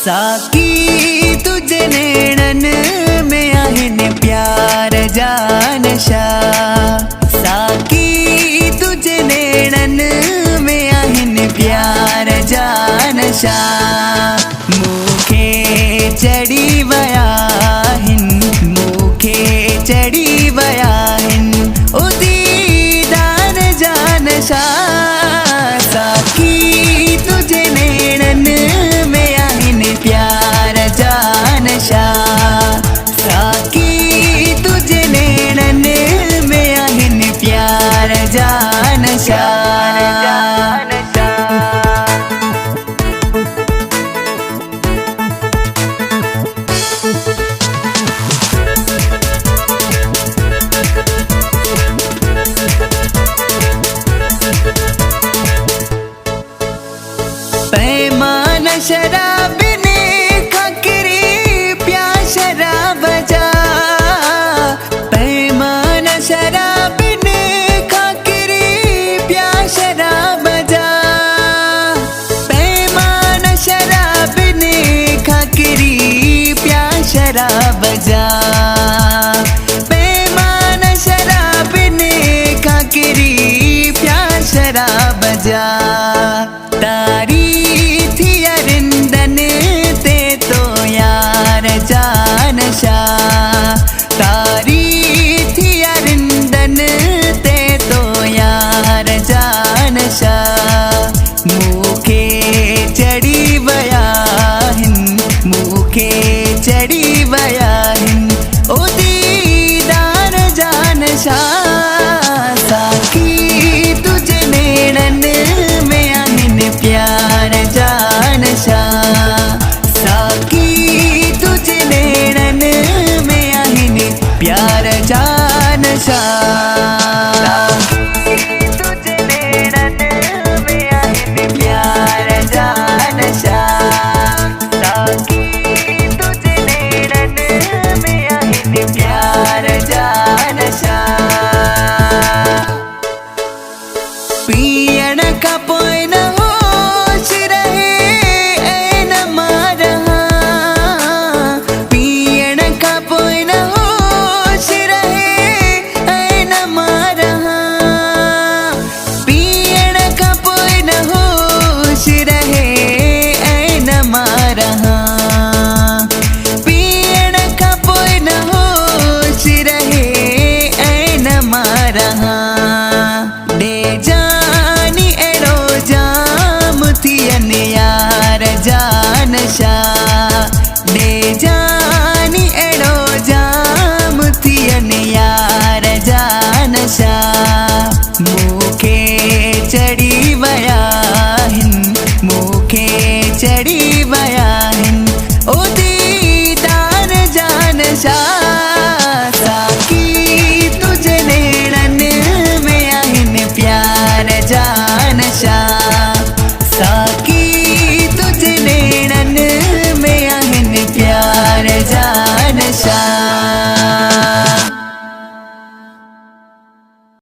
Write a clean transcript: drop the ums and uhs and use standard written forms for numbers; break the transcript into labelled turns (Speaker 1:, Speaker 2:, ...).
Speaker 1: साकी तुझे नेड़न में आहिन प्यार जानशा। साकी तुझे नेड़न में आहिन प्यार जानशा। मुखे चढ़ी वयाहिन, मुखे चढ़ी वयाहिन उदीदार जानशा। साकी तुझे नेड़न में आहिन प्यार जानशा। साकी तुझे नेड़न में आहिन प्यार जानशा। पैमान शराब ने खकरी प्यास शराब जा। पैमान शराब ने खकरी प्यास शराब जा। पैमान शराब ने खकरी प्यास शराब जा। पैमान शराब ने खकरी प्यास शराब जा। तारी थी अरिंदन ते तो यार जानशा। तारी थी अरिंदन ते तो यार जानशा। मुखे चढ़ी वयाहिन, मुखे चढ़ी वयाहिन उदीदार जानशा। साकी तुझे नेड़न में आहिन प्यार जानशा। साकी तुझे नेड़न में आहिन प्यार जानशा। साकी तुझे नेड़न में आहिन प्यार जानशा। साकी तुझे नेड़न में आहिन प्यार जानशा। पियण का पोय न होश रहे ऐन मारहा। पियण का पोय न होश रहे ऐन मारहा। पियण का पोय न होश रहे ऐन मारहा। पियण का पोय न होश रहे ऐन मारहा। दे जानी एड़ो जाम थियन यार जानशा। दे जा